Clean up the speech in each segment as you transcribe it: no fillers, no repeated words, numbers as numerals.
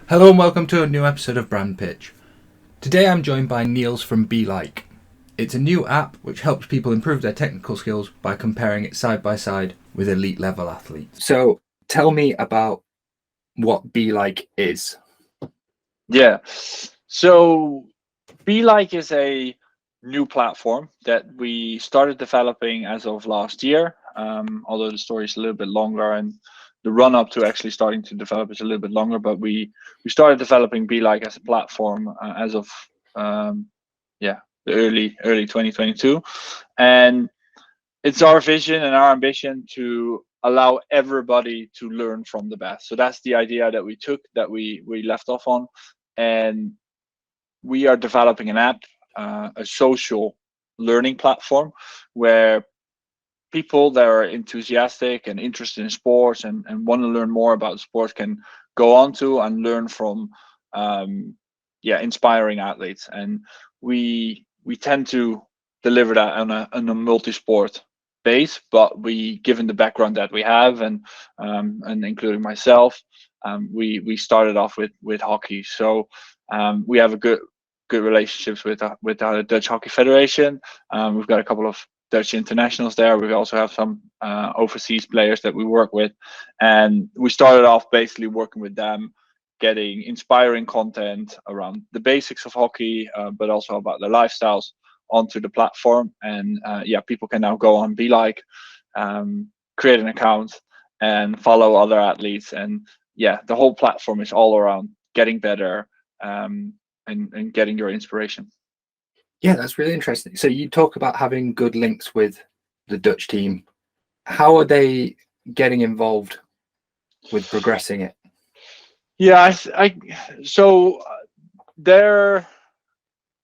Hello and welcome to a new episode of Brand Pitch. Today I'm joined by Niels from B-Like. It's a new app which helps people improve their technical skills by comparing it side by side with elite level athletes. So tell me about what B-Like is. Yeah. So Be is a new platform that we started developing as of last year. Although the story is a little bit longer and the run up to actually starting to develop is a little bit longer, but we started developing Be as a platform as of um, the early 2022, and it's our vision and our ambition to allow everybody to learn from the best. So that's the idea that we took, that we left off on, and we are developing an app, a social learning platform where people that are enthusiastic and interested in sports and want to learn more about sports can go on to and learn from inspiring athletes. And we tend to deliver that on a multi-sport base, but given the background that we have, and including myself, we started off with hockey. So we have a good relationships with the Dutch Hockey Federation. We've got a couple of Dutch internationals there. We also have some overseas players that we work with, and we started off basically working with them, getting inspiring content around the basics of hockey, but also about their lifestyles onto the platform. And people can now go on create an account, and follow other athletes. And the whole platform is all around getting better, and getting your inspiration. Yeah, that's really interesting. So you talk about having good links with the Dutch team. How are they getting involved with progressing it? Yeah, so their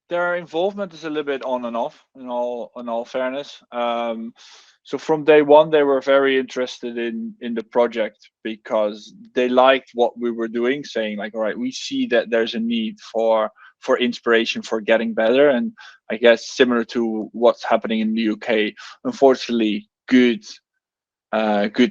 their involvement is a little bit on and off, in all fairness. So from day one, they were very interested in the project because they liked what we were doing, saying like, all right, we see that there's a need for inspiration for getting better. And I guess similar to what's happening in the UK, unfortunately, good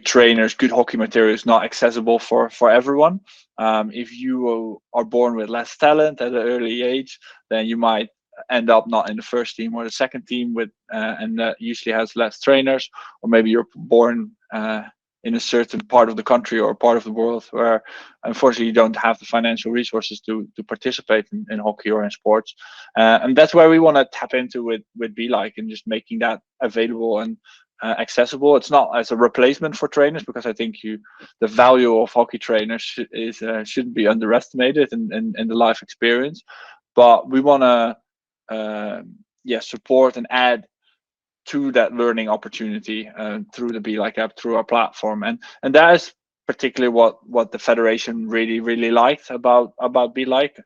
trainers, good hockey material is not accessible for everyone. If you are born with less talent at an early age, then you might end up not in the first team or the second team and that usually has less trainers. Or maybe you're born in a certain part of the country or part of the world where unfortunately you don't have the financial resources to participate in hockey or in sports. And that's where we want to tap into with and just making that available and accessible. It's not as a replacement for trainers, because I think the value of hockey trainers shouldn't be underestimated in the life experience. But we want to support and add to that learning opportunity through the B-Like.App, through our platform. And that is particularly what the federation really liked about B-Like,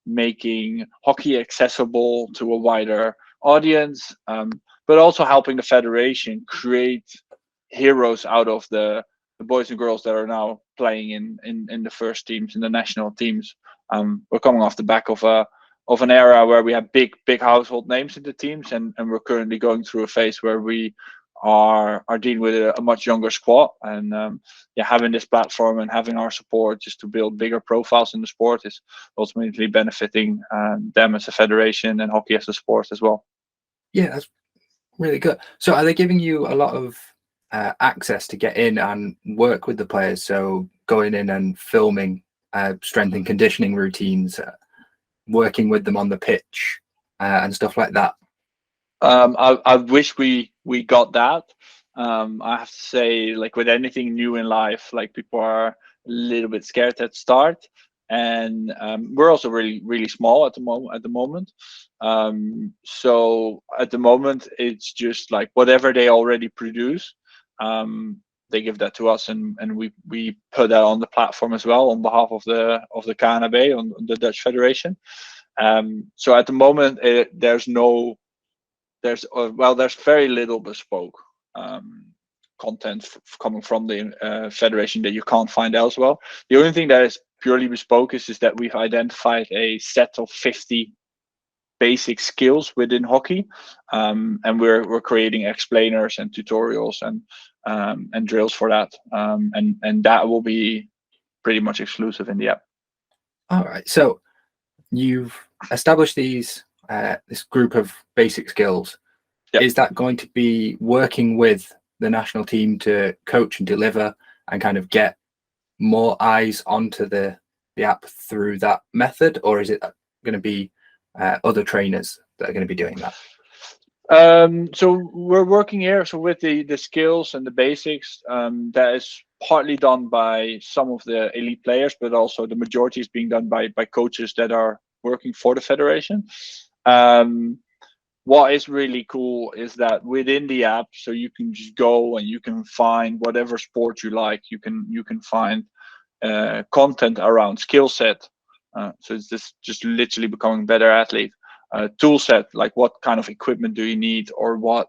making hockey accessible to a wider audience, but also helping the federation create heroes out of the boys and girls that are now playing in the first teams, in the national teams. We're coming off the back of an era where we have big household names in the teams, and we're currently going through a phase where we are dealing with a much younger squad. And having this platform and having our support just to build bigger profiles in the sport is ultimately benefiting them as a federation and hockey as a sport as well. Yeah, that's really good. So are they giving you a lot of access to get in and work with the players? So going in and filming strength and conditioning routines, working with them on the pitch, and stuff like that. I wish we got that. I have to say, like with anything new in life, like people are a little bit scared at start, and we're also really small at the moment. So at the moment, it's just like whatever they already produce, they give that to us, and we put that on the platform as well on behalf of the KNB, on the Dutch Federation. So at the moment, there's very little bespoke content coming from the federation that you can't find elsewhere. The only thing that is purely bespoke is that we've identified a set of 50 basic skills within hockey, and we're creating explainers and tutorials and drills for that, and that will be pretty much exclusive in the app. All right. So you've established this group of basic skills. Yeah. Is that going to be working with the national team to coach and deliver and kind of get more eyes onto the app through that method, or is it going to be other trainers that are going to be doing that? So we're working here. So with the skills and the basics, that is partly done by some of the elite players, but also the majority is being done by coaches that are working for the federation. Um, what is really cool is that within the app, so you can just go and you can find whatever sport you like. You can find content around skill set. So it's just literally becoming a better athlete. Tool set, like what kind of equipment do you need, or what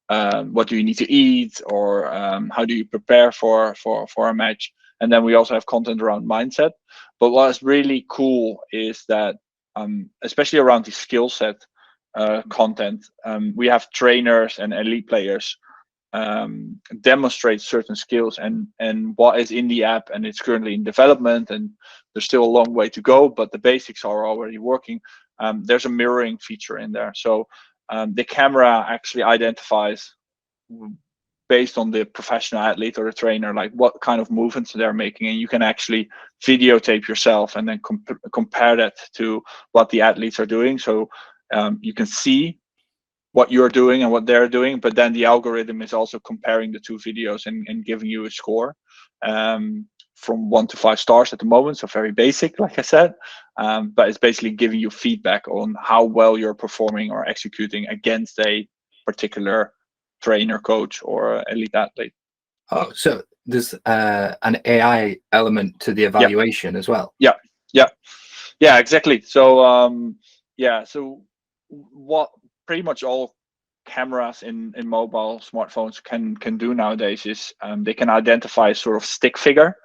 do you need to eat, or how do you prepare for a match. And then we also have content around mindset. But what's really cool is that, especially around the skill set content, we have trainers and elite players demonstrate certain skills and what is in the app, and it's currently in development, and there's still a long way to go, but the basics are already working. There's a mirroring feature in there, so the camera actually identifies, based on the professional athlete or the trainer, like what kind of movements they're making, and you can actually videotape yourself and then compare that to what the athletes are doing. So you can see what you're doing and what they're doing, but then the algorithm is also comparing the two videos and giving you a score, from 1 to 5 stars at the moment, so very basic, like I said, but it's basically giving you feedback on how well you're performing or executing against a particular trainer, coach, or elite athlete. Oh, so there's an AI element to the Yeah, evaluation as well. yeah, yeah, yeah, exactly. So so what pretty much all cameras in mobile smartphones can do nowadays is, they can identify a sort of stick figure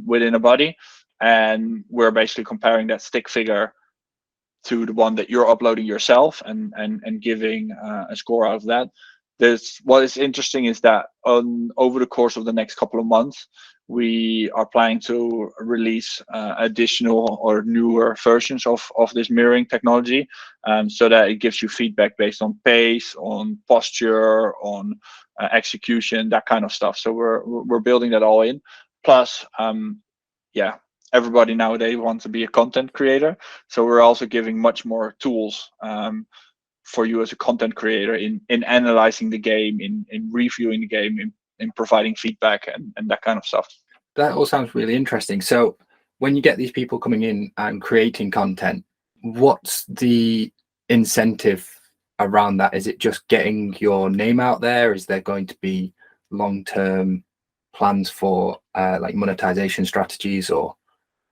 within a body, and we're basically comparing that stick figure to the one that you're uploading yourself, and giving a score out of that. What is interesting is that over the course of the next couple of months, we are planning to release additional or newer versions of this mirroring technology, so that it gives you feedback based on pace, on posture, on execution, that kind of stuff. So we're building that all in. Plus, yeah, everybody nowadays wants to be a content creator, so we're also giving much more tools, for you as a content creator in analyzing the game, in reviewing the game, in providing feedback, and that kind of stuff. That all sounds really interesting. So when you get these people coming in and creating content, what's the incentive around that? Is it just getting your name out there? Is there going to be long-term plans for like monetization strategies or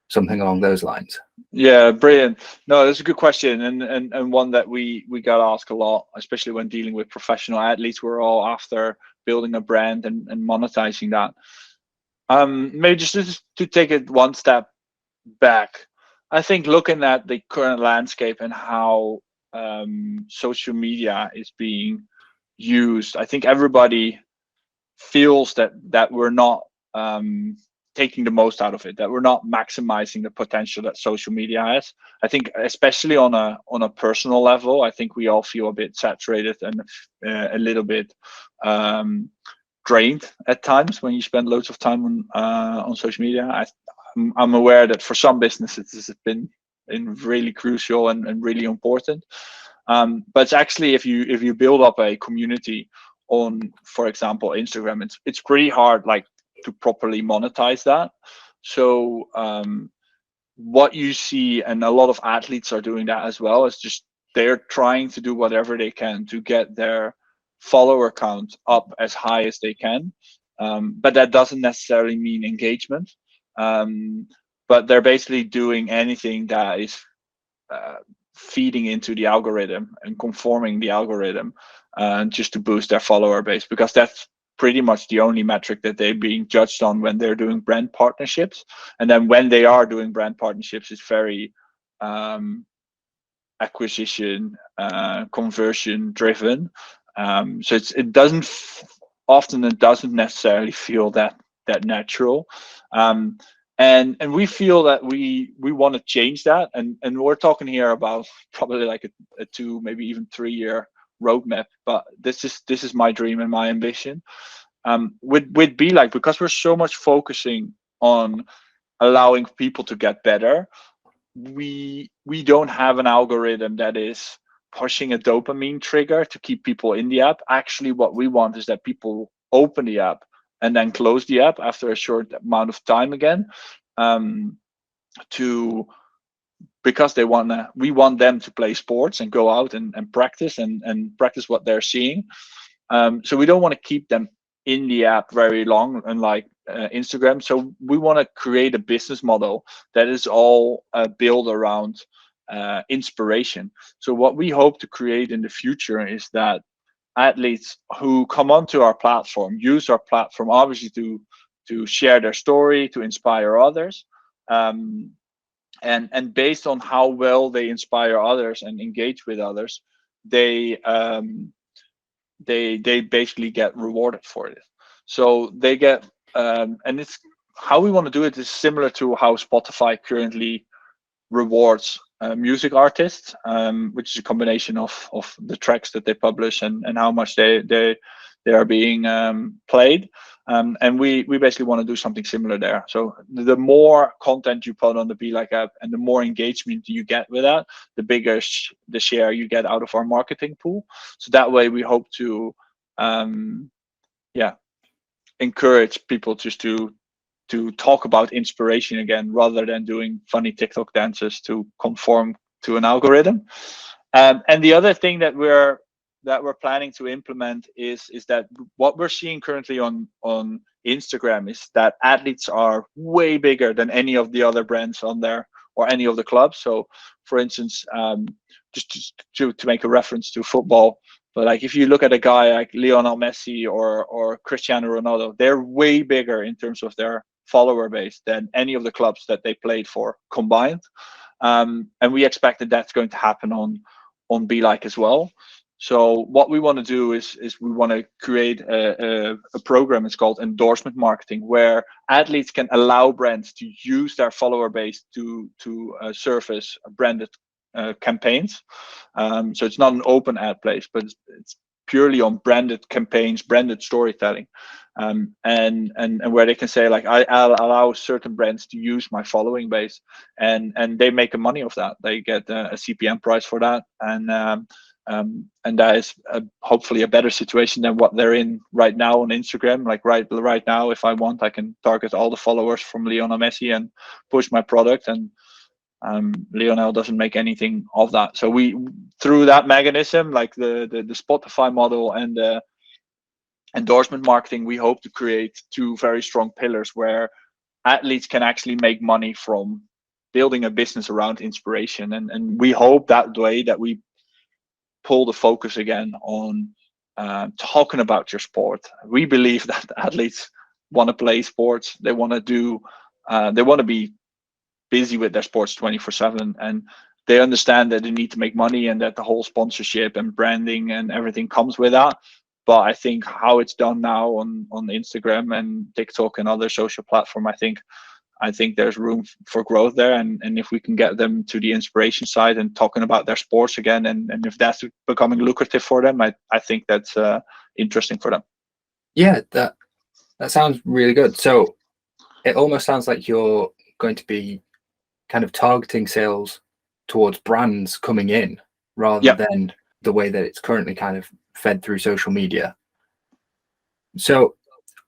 something along those lines? Yeah, brilliant. No, that's a good question, and one that we got asked a lot, especially when dealing with professional athletes. We're all after building a brand and monetizing that. Maybe just to take it one step back, I think looking at the current landscape and how social media is being used, I think everybody feels that we're not taking the most out of it, that we're not maximizing the potential that social media has. I think especially on a personal level, I think we all feel a bit saturated and a little bit drained at times when you spend loads of time on social media. I'm aware that for some businesses this has been really crucial and really important. But it's actually, if you build up a community on, for example, Instagram, it's pretty hard, like, to properly monetize that. So what you see, and a lot of athletes are doing that as well, is just they're trying to do whatever they can to get their follower count up as high as they can. But that doesn't necessarily mean engagement. But they're basically doing anything that is uh, feeding into the algorithm and conforming the algorithm, just to boost their follower base, because that's pretty much the only metric that they're being judged on when they're doing brand partnerships. And then when they are doing brand partnerships, it's very acquisition, conversion driven. So it doesn't often, it doesn't necessarily feel that natural. and we feel that we want to change that, and we're talking here about probably like a 2, maybe even 3 year roadmap. But this is my dream and my ambition. With B-Like, because we're so much focusing on allowing people to get better, we don't have an algorithm that is pushing a dopamine trigger to keep people in the app. Actually, what we want is that people open the app and then close the app after a short amount of time again, um, to because we want them to play sports and go out and practice and practice what they're seeing. So we don't want to keep them in the app very long, unlike Instagram. So we want to create a business model that is all built around inspiration. So what we hope to create in the future is that athletes who come onto our platform use our platform obviously to share their story, to inspire others. Um, and based on how well they inspire others and engage with others, they they basically get rewarded for it. So they get and it's how we want to do it is similar to how Spotify currently rewards music artists, which is a combination of the tracks that they publish and how much they are being played. And we basically want to do something similar there. So the more content you put on the B-Like app and the more engagement you get with that, the bigger the share you get out of our marketing pool. So that way we hope to yeah, encourage people just to talk about inspiration again, rather than doing funny TikTok dances to conform to an algorithm. And the other thing that we're planning to implement is that what we're seeing currently on Instagram is that athletes are way bigger than any of the other brands on there or any of the clubs. So, for instance, just to make a reference to football, but like if you look at a guy like Lionel Messi or Cristiano Ronaldo, they're way bigger in terms of their follower base than any of the clubs that they played for combined. And we expect that that's going to happen on B-Like as well. So what we want to do is we want to create a program. It's called endorsement marketing, where athletes can allow brands to use their follower base to surface branded campaigns. So it's not an open ad place, but it's purely on branded campaigns, branded storytelling, and where they can say like I'll allow certain brands to use my following base, and they make a money of that. They get a CPM price for that, and that is hopefully a better situation than what they're in right now on Instagram. Like right now, if I want, I can target all the followers from Lionel Messi and push my product, and Lionel doesn't make anything of that. So we, through that mechanism, like the Spotify model and the endorsement marketing, we hope to create two very strong pillars where athletes can actually make money from building a business around inspiration. And we hope that way that we pull the focus again on talking about your sport. We believe that athletes want to play sports. They want to do, they want to be busy with their sports 24/7, and they understand that they need to make money and that the whole sponsorship and branding and everything comes with that. But I think how it's done now on Instagram and TikTok and other social platform, I think there's room for growth there, and if we can get them to the inspiration side and talking about their sports again, and if that's becoming lucrative for them, I think that's interesting for them. Yeah, that sounds really good. So it almost sounds like you're going to be kind of targeting sales towards brands coming in rather than the way that it's currently kind of fed through social media. So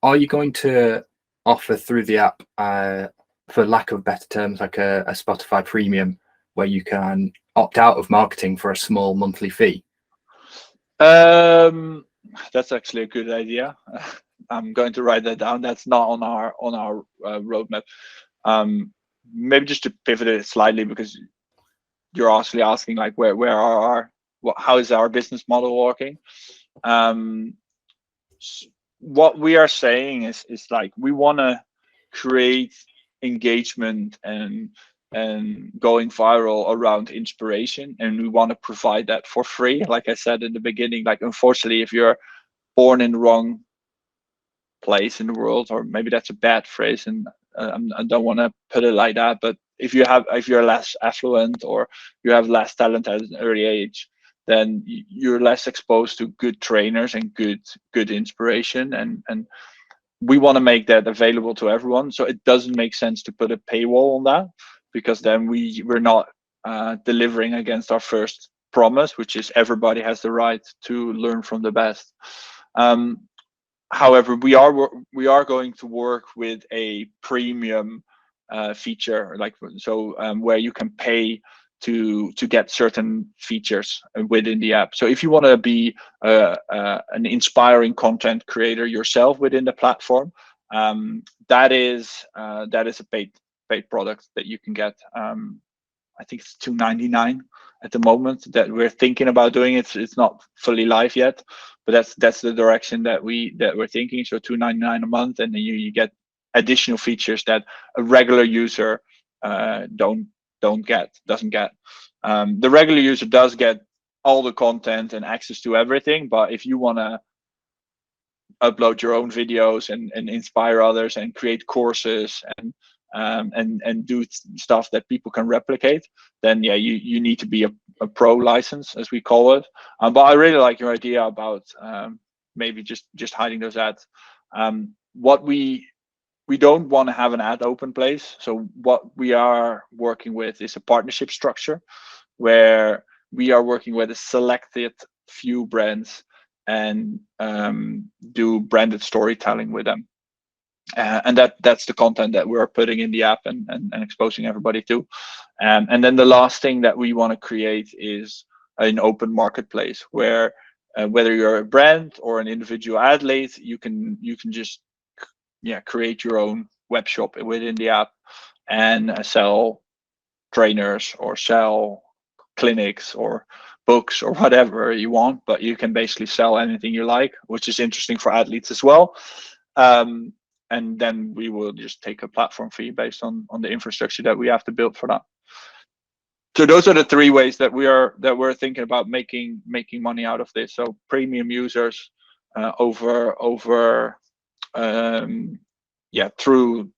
are you going to offer through the app, for lack of better terms, like a Spotify premium where you can opt out of marketing for a small monthly fee? That's actually a good idea. I'm going to write that down. That's not on our roadmap. Maybe just to pivot it slightly, because you're actually asking like where are how is our business model working? What we are saying is like we want to create engagement and going viral around inspiration, and we want to provide that for free. Like I said in the beginning, like unfortunately, if you're born in the wrong place in the world, or maybe that's a bad phrase, and I don't want to put it like that, but if you're less affluent or you have less talent at an early age, then you're less exposed to good trainers and good inspiration, and we want to make that available to everyone. So it doesn't make sense to put a paywall on that, because then we're not delivering against our first promise, which is everybody has the right to learn from the best. However, we are going to work with a premium feature, like where you can pay to get certain features within the app. So if you want to be an inspiring content creator yourself within the platform, that is a paid product that you can get. I think it's $2.99 at the moment that we're thinking about doing it. It's not fully live yet, but that's the direction that we're thinking. So $2.99 a month, and then you get additional features that a regular user doesn't get. The regular user does get all the content and access to everything, but if you want to upload your own videos and inspire others and create courses and do stuff that people can replicate, then yeah, you need to be a pro license, as we call it. But I really like your idea about maybe just hiding those ads. What we don't want to have an ad open place. So what we are working with is a partnership structure where we are working with a selected few brands and do branded storytelling with them. And that's the content that we're putting in the app and exposing everybody to. And then the last thing that we want to create is an open marketplace where whether you're a brand or an individual athlete, you can just create your own web shop within the app and sell trainers or sell clinics or books or whatever you want, but you can basically sell anything you like, which is interesting for athletes as well. And then we will just take a platform fee based on the infrastructure that we have to build for that. So those are the three ways that we're thinking about making money out of this. So premium users through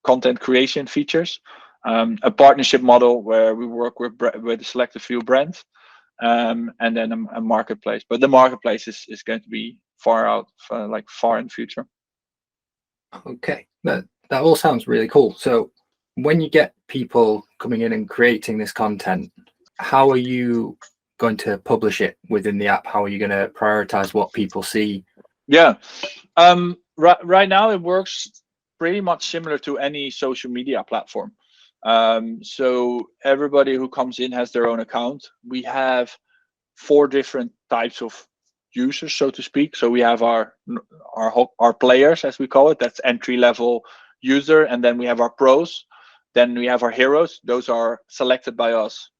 content creation features, a partnership model where we work with a selected few brands, and then a marketplace. But the marketplace is going to be far in the future. Okay, that all sounds really cool. So when you get people coming in and creating this content, how are you going to publish it within the app? How are you going to prioritize what people see? Yeah, right now it works pretty much similar to any social media platform. So everybody who comes in has their own account. We have 4 different types of users, so to speak. So we have our players, as we call it. That's entry level user, and then we have our pros. Then we have our heroes. Those are selected by us,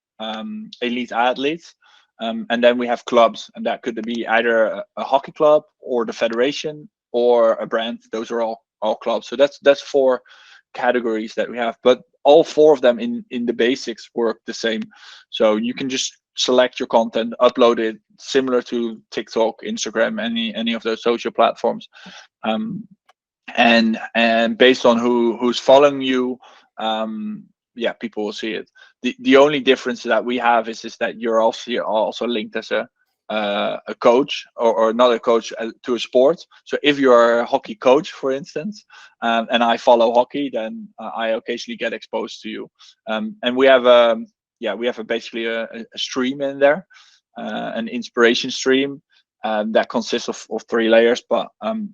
elite athletes. And then we have clubs, and that could be either a hockey club or the federation or a brand. Those are all clubs. So that's 4 categories that we have, but all 4 of them in the basics work the same. So you can just select your content, upload it, similar to TikTok, Instagram, any of those social platforms, and based on who's following you, people will see it. The only difference that we have is that you're also linked as a coach or not a coach to a sport. So if you're a hockey coach, for instance, and I follow hockey, then I occasionally get exposed to you. And we have basically a stream in there, an inspiration stream that consists of 3 layers, but and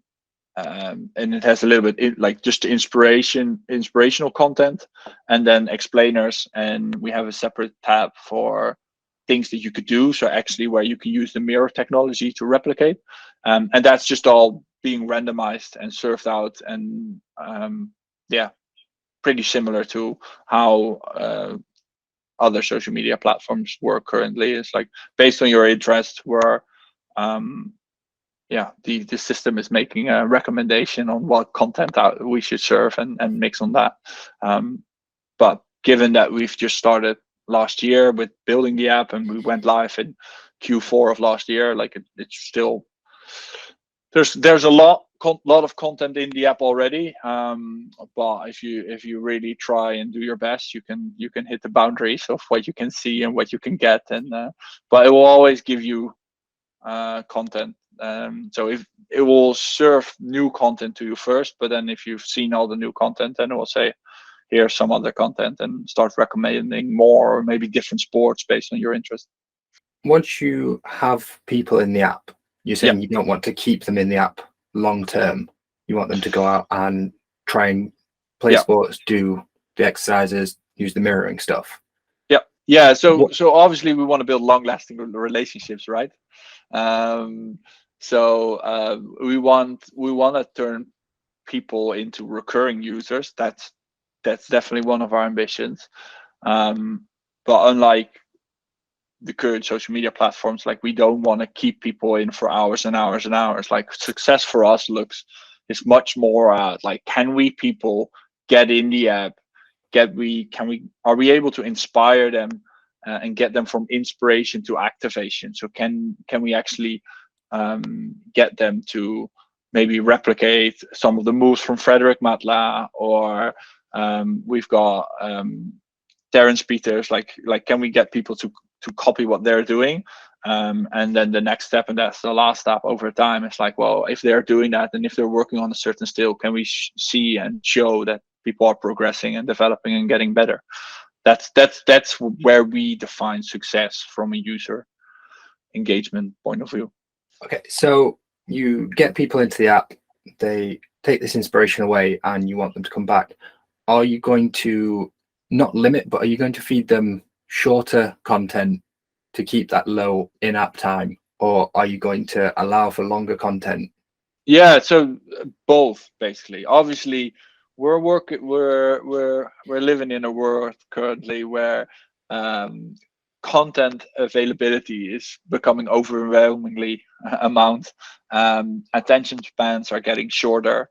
it has a little bit like just inspirational content, and then explainers, and we have a separate tab for things that you could do. So actually where you can use the mirror technology to replicate, and that's just all being randomized and served out, and pretty similar to how other social media platforms work currently. It's like based on your interest, where the system is making a recommendation on what content we should serve and mix on that. But given that we've just started last year with building the app and we went live in Q4 of last year, like it's still there's a lot lot of content in the app already, but if you really try and do your best, you can hit the boundaries of what you can see and what you can get, and but it will always give you content. So if it will serve new content to you first, but then if you've seen all the new content, then it will say, here's some other content, and start recommending more, or maybe different sports based on your interest. Once you have people in the app, you're Yeah. saying you don't want to keep them in the app long term. You want them to go out and try and play Yeah. sports, do the exercises, use the mirroring stuff. Yeah. So What, obviously we want to build long-lasting relationships, right? We want to turn people into recurring users. That's definitely one of our ambitions. But unlike the current social media platforms, like, we don't want to keep people in for hours and hours and hours. Like, success for us is much more at, like, can we people get in the app, are we able to inspire them, and get them from inspiration to activation? So can we actually get them to maybe replicate some of the moves from Frederick Matla, or we've got Terence Peters, like can we get people to copy what they're doing? And then the next step, and that's the last step over time, is like, well, if they're doing that, and if they're working on a certain skill, can we see and show that people are progressing and developing and getting better? That's where we define success from a user engagement point of view. okay, so you get people into the app, they take this inspiration away, and you want them to come back. Are you going to not limit, but are you going to feed them shorter content to keep that low in-app time, or are you going to allow for longer content? Yeah, so both, basically. Obviously, we're living in a world currently where content availability is becoming overwhelmingly amount. Attention spans are getting shorter.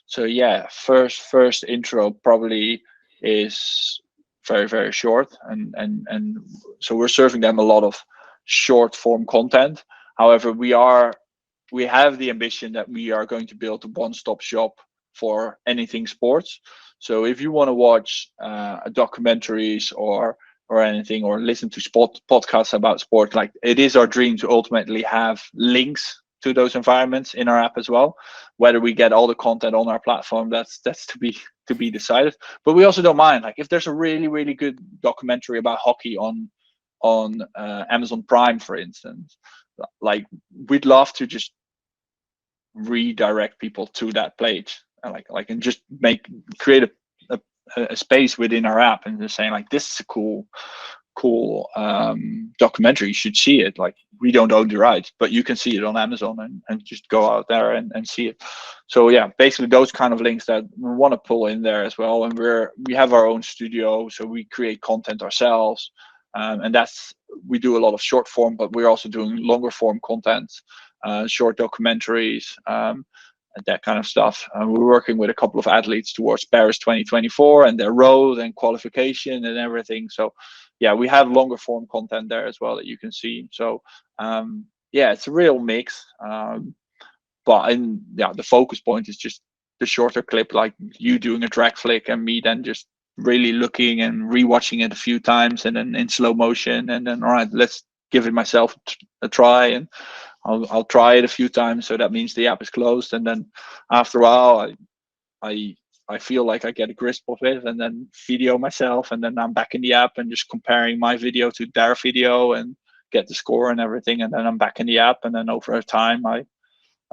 So yeah, first intro probably is very, very short, and so we're serving them a lot of short form content. However, we have the ambition that we are going to build a one-stop shop for anything sports. So if you want to watch documentaries or anything, or listen to podcasts about sport, like, it is our dream to ultimately have links to those environments in our app as well. Whether we get all the content on our platform, that's to be decided. But we also don't mind, like, if there's a really, really good documentary about hockey on Amazon Prime, for instance, like, we'd love to just redirect people to that page, and just create a space within our app, and just saying, like, this is a cool documentary, you should see it. Like, we don't own the rights, but you can see it on Amazon, and just go out there and see it. So yeah, basically those kind of links that we want to pull in there as well. And we have our own studio, so we create content ourselves, and we do a lot of short form, but we're also doing longer form content, short documentaries, and that kind of stuff. We're working with a couple of athletes towards Paris 2024 and their road and qualification and everything. So yeah, we have longer form content there as well that you can see. So yeah, it's a real mix. But the focus point is just the shorter clip, like you doing a drag flick and me then just really looking and rewatching it a few times, and then in slow motion, and then, all right, let's give it myself a try, and I'll try it a few times. So that means the app is closed, and then after a while, I feel like I get a grasp of it, and then video myself, and then I'm back in the app and just comparing my video to their video and get the score and everything, and then I'm back in the app, and then over time I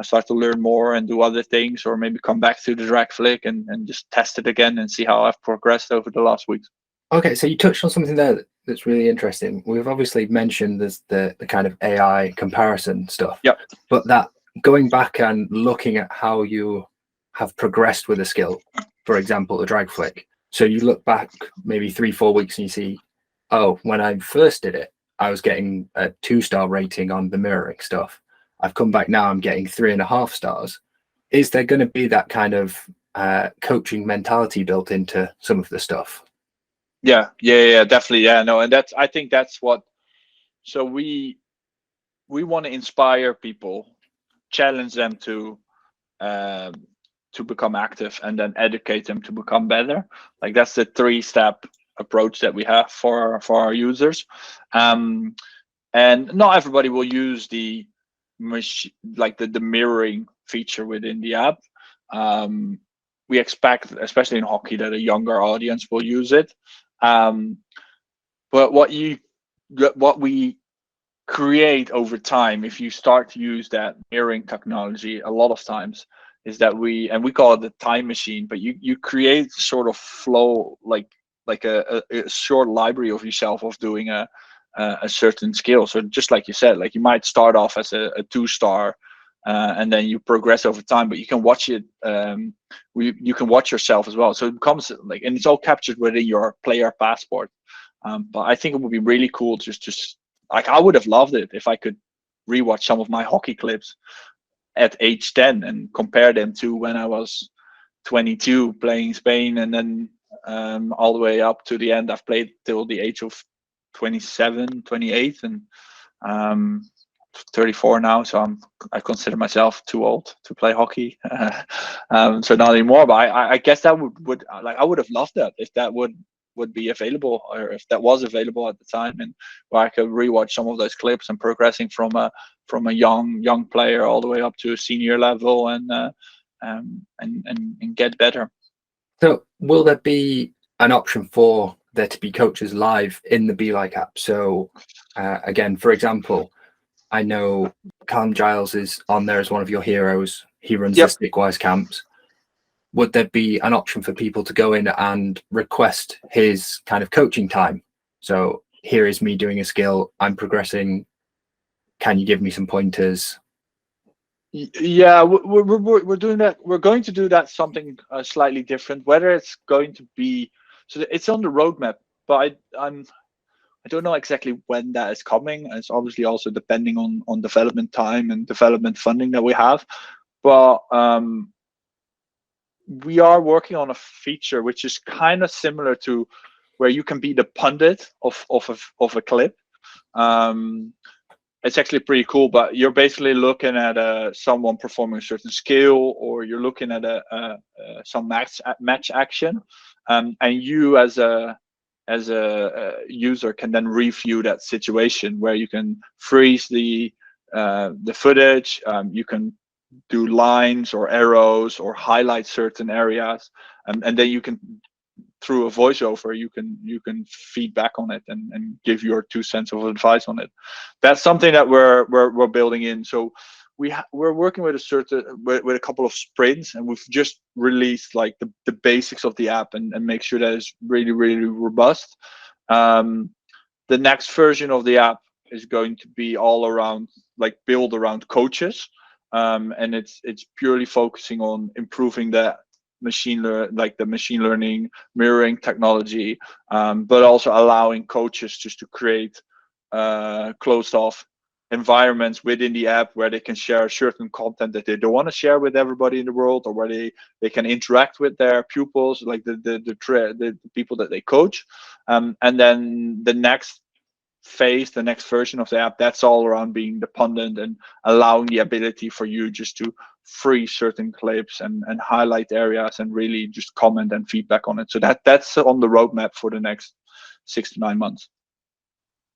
start to learn more and do other things, or maybe come back to the drag flick and just test it again and see how I've progressed over the last weeks. Okay, so you touched on something there that's really interesting. We've obviously mentioned there's the kind of AI comparison stuff. Yep. But that going back and looking at how you have progressed with a skill, for example, the drag flick. So you look back maybe 3-4 weeks and you see, oh, when I first did it, I was getting a 2-star rating on the mirroring stuff. I've come back now, I'm getting 3.5 stars. Is there going to be that kind of coaching mentality built into some of the stuff? Yeah, definitely. Yeah, no, and I think that's what. So we want to inspire people, challenge them to to become active, and then educate them to become better. Like that's the 3-step approach that we have for our users. And not everybody will use the like the mirroring feature within the app. We expect, especially in hockey, that a younger audience will use it. But what we create over time, if you start to use that mirroring technology, a lot of times is that we call it the time machine, but you create sort of flow, like a short library of yourself of doing a certain skill. So just like you said, like you might start off as a 2-star, and then you progress over time, but you can watch it. You can watch yourself as well. So it becomes like, and it's all captured within your player passport. But I think it would be really cool just like, I would have loved it if I could rewatch some of my hockey clips at age 10 and compare them to when I was 22 playing Spain, and then all the way up to the end I've played till the age of 27, 28, and 34 now, so I consider myself too old to play hockey. So not anymore, but I guess that would like, I would have loved that if that would be available, or if that was available at the time, and where I could rewatch some of those clips and progressing from a young player all the way up to a senior level, and get better. So will there be an option for there to be coaches live in the B-Like.App? So again, for example, I know Callum Giles is on there as one of your heroes. He runs the Stickwise camps. Would there be an option for people to go in and request his kind of coaching time? So here is me doing a skill, I'm progressing, can you give me some pointers? Yeah, we're doing that. We're going to do that something slightly different. Whether it's going to be, so it's on the roadmap, but I don't know exactly when that is coming. It's obviously also depending on development time and development funding that we have. But we are working on a feature which is kind of similar to where you can be the pundit of a clip. It's actually pretty cool, but you're basically looking at someone performing a certain skill, or you're looking at some match action, and you as a user can then review that situation, where you can freeze the footage. You can do lines or arrows or highlight certain areas, and then you can, through a voiceover, you can feedback on it and give your 2 cents of advice on it. That's something that we're building in. So we're working with a couple of sprints, and we've just released like the basics of the app, and make sure that it's really, really robust. The next version of the app is going to be all around, like, build around coaches, and it's purely focusing on improving the machine learning mirroring technology, but also allowing coaches just to create closed off environments within the app where they can share certain content that they don't want to share with everybody in the world, or where they can interact with their pupils, like the people that they coach. And then the next phase, the next version of the app, that's all around being dependent and allowing the ability for you just to freeze certain clips and highlight areas and really just comment and feedback on it. So that's on the roadmap for the next 6 to 9 months.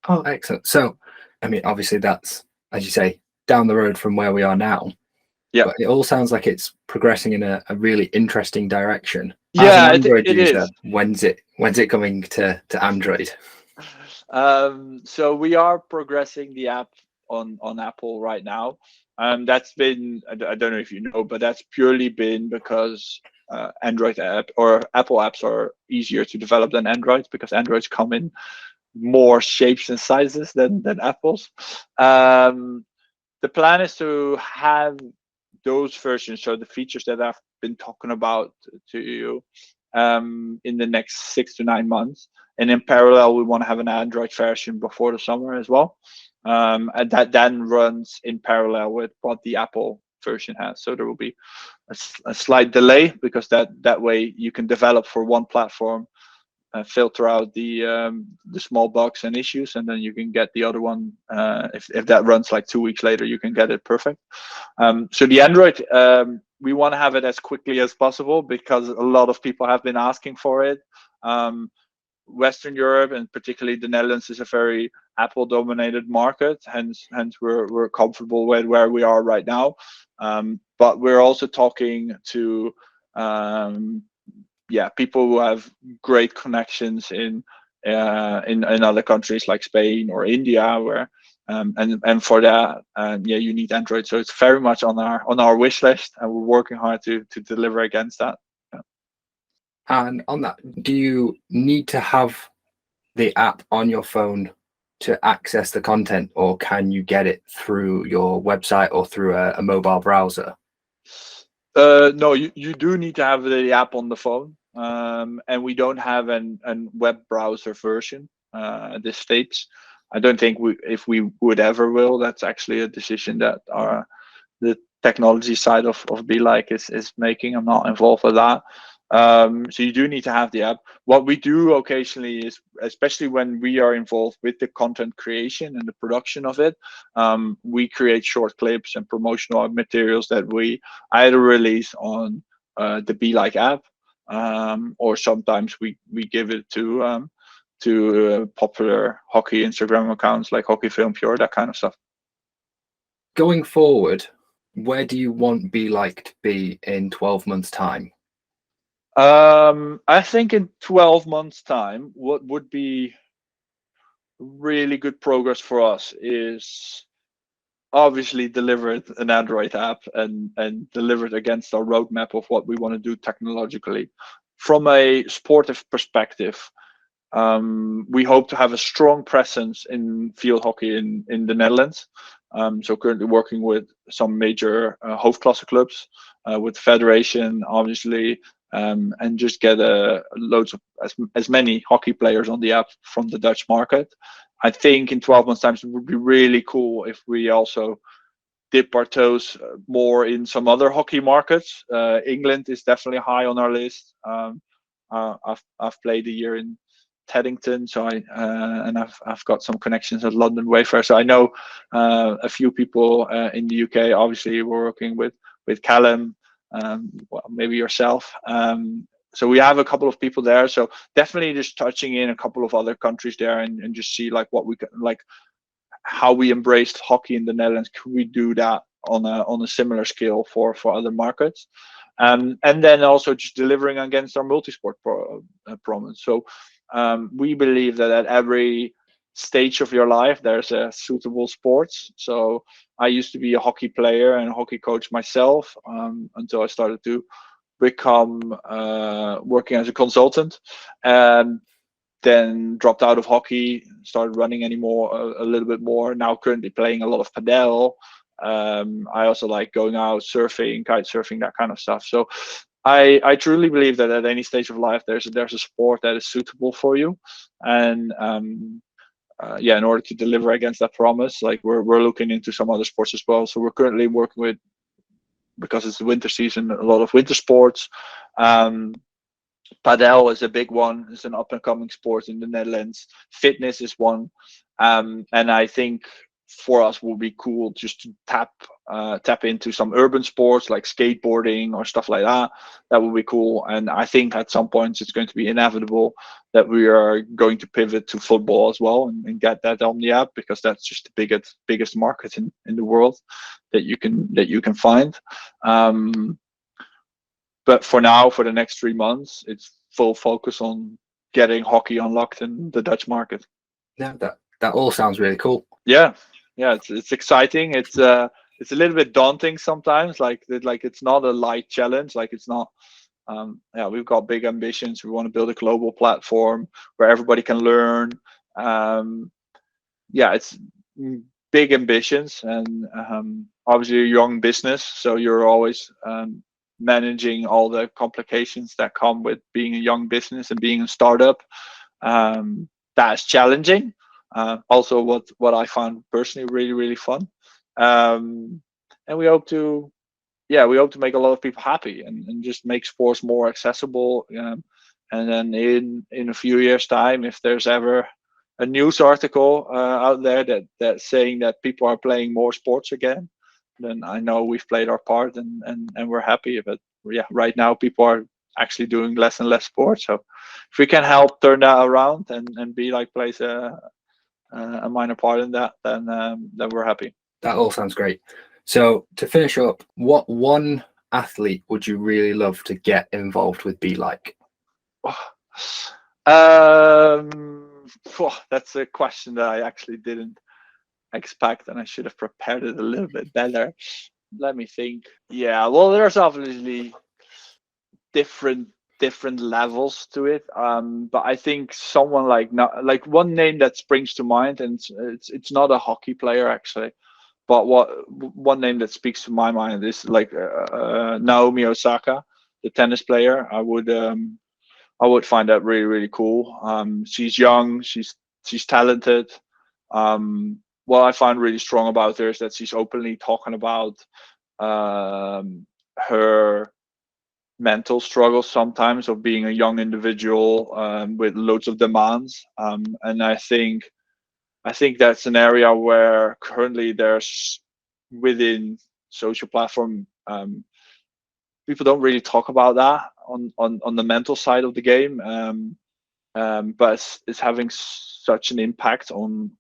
Oh, excellent. So, I mean, obviously that's, as you say, down the road from where we are now. Yeah. But it all sounds like it's progressing in a really interesting direction. Yeah, as an Android it user, is. When's it coming to Android? So we are progressing the app on Apple right now. That's been, I don't know if you know, but that's purely been because Android app or Apple apps are easier to develop than Androids, because Androids come in more shapes and sizes than Apple's. The plan is to have those versions, so the features that I've been talking about to you, in the next 6 to 9 months. And in parallel, we want to have an Android version before the summer as well. And that then runs in parallel with what the Apple version has. So there will be a slight delay, because that way you can develop for one platform, filter out the small bugs and issues, and then you can get the other one. If that runs like 2 weeks later, you can get it perfect. So the Android we want to have it as quickly as possible because a lot of people have been asking for it. Western Europe and particularly the Netherlands is a very Apple dominated market, hence we're comfortable with where we are right now. But we're also talking to people who have great connections in other countries like Spain or India, where and for that you need Android. So it's very much on our wish list, and we're working hard to deliver against that. And on that, do you need to have the app on your phone to access the content, or can you get it through your website or through a mobile browser? No, you do need to have the app on the phone, and we don't have an web browser version at this stage. I don't think if we would ever will. That's actually a decision that the technology side of B-Like is making. I'm not involved with that. So you do need to have the app. What we do occasionally is, especially when we are involved with the content creation and the production of it, we create short clips and promotional materials that we either release on the B-Like.App, or sometimes we give it to popular hockey Instagram accounts like Hockey Film Pure, that kind of stuff. Going forward, where do you want B-Like to be in 12 months' time? I think in 12 months' time, what would be really good progress for us is obviously deliver an Android app and deliver it against our roadmap of what we want to do technologically. From a sportive perspective, we hope to have a strong presence in field hockey in the Netherlands. So currently working with some major hoofdklasse clubs, with federation, obviously, and just get loads of as many hockey players on the app from the Dutch market. I think in 12 months' time, it would be really cool if we also dip our toes more in some other hockey markets. England is definitely high on our list. I've played a year in Teddington, so and I've got some connections at London Wayfair, so I know a few people in the UK. Obviously, we're working with Callum, well, maybe yourself. So we have a couple of people there. So definitely just touching in a couple of other countries there, and just see like what we can, like how we embraced hockey in the Netherlands. Could we do that on a similar scale for other markets? And then also just delivering against our multisport promise. So we believe that at every stage of your life there's a suitable sports. So I used to be a hockey player and a hockey coach myself, until I started to become working as a consultant, and then dropped out of hockey, started running anymore a little bit more. Now currently playing a lot of padel. I also like going out surfing, kite surfing, that kind of stuff. So I truly believe that at any stage of life there's a sport that is suitable for you, and in order to deliver against that promise, like we're looking into some other sports as well. So we're currently working with, because it's the winter season, a lot of winter sports. Padel is a big one. It's an up and coming sport in the Netherlands. Fitness is one, and I think for us will be cool just to tap into some urban sports like skateboarding or stuff like that. That would be cool. And I think at some points it's going to be inevitable that we are going to pivot to football as well, and get that on the app, because that's just the biggest market in the world that you can find. But for now, for the next 3 months, it's full focus on getting hockey unlocked in the Dutch market. Yeah, that all sounds really cool. Yeah, it's exciting. It's a little bit daunting sometimes. Like it's not a light challenge. Like it's not. We've got big ambitions. We want to build a global platform where everybody can learn. It's big ambitions, and obviously a young business, so you're always managing all the complications that come with being a young business and being a startup. That's challenging. Also, what I found personally really fun. And we hope to make a lot of people happy, and just make sports more accessible. And then in a few years' time, if there's ever a news article out there that's saying that people are playing more sports again, then I know we've played our part, and we're happy. But yeah, right now people are actually doing less and less sports. So if we can help turn that around, and B-Like plays a minor part in that, then we're happy. That all sounds great. So to finish up, what one athlete would you really love to get involved with B-Like? That's a question that I actually didn't expect, and I should have prepared it a little bit better. Let me think. Yeah, well, there's obviously different different levels to it. But I think someone like one name that springs to mind, and it's not a hockey player actually, but one name that speaks to my mind is like Naomi Osaka, the tennis player. I would find that really really cool. She's young, she's talented. What I find really strong about her is that she's openly talking about her mental struggles sometimes of being a young individual with loads of demands. And I think that's an area where currently there's within social platform people don't really talk about that on the mental side of the game. But it's having such an impact on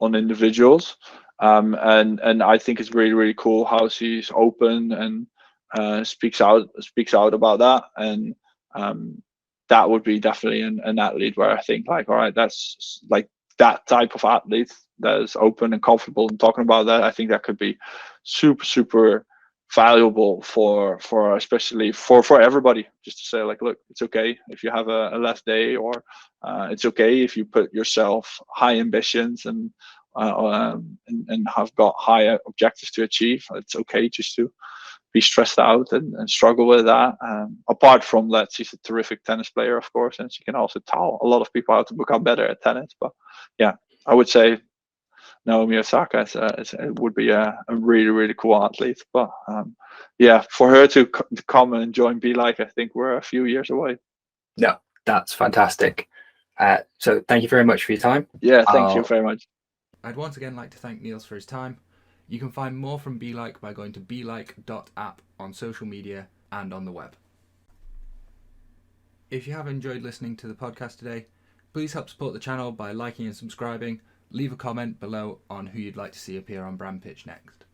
individuals. And I think it's really really cool how she's open and speaks out about that. And um, that would be definitely an athlete where I think like, all right, that's like that type of athlete that is open and comfortable and talking about that. I think that could be super super valuable for especially for everybody, just to say like, look, it's okay if you have a less day, or it's okay if you put yourself high ambitions and have got higher objectives to achieve. It's okay just to be stressed out and struggle with that. Apart from that, she's a terrific tennis player, of course, and she can also tell a lot of people how to become better at tennis. But yeah, I would say Naomi Osaka it would be a really really cool athlete. But yeah, for her to come and join B-Like, I think we're a few years away. No, that's fantastic. So thank you very much for your time. Yeah, thank you very much. I'd once again like to thank Niels for his time. You can find more from B-Like by going to B-Like.App on social media and on the web. If you have enjoyed listening to the podcast today, please help support the channel by liking and subscribing. Leave a comment below on who you'd like to see appear on Brand Pitch next.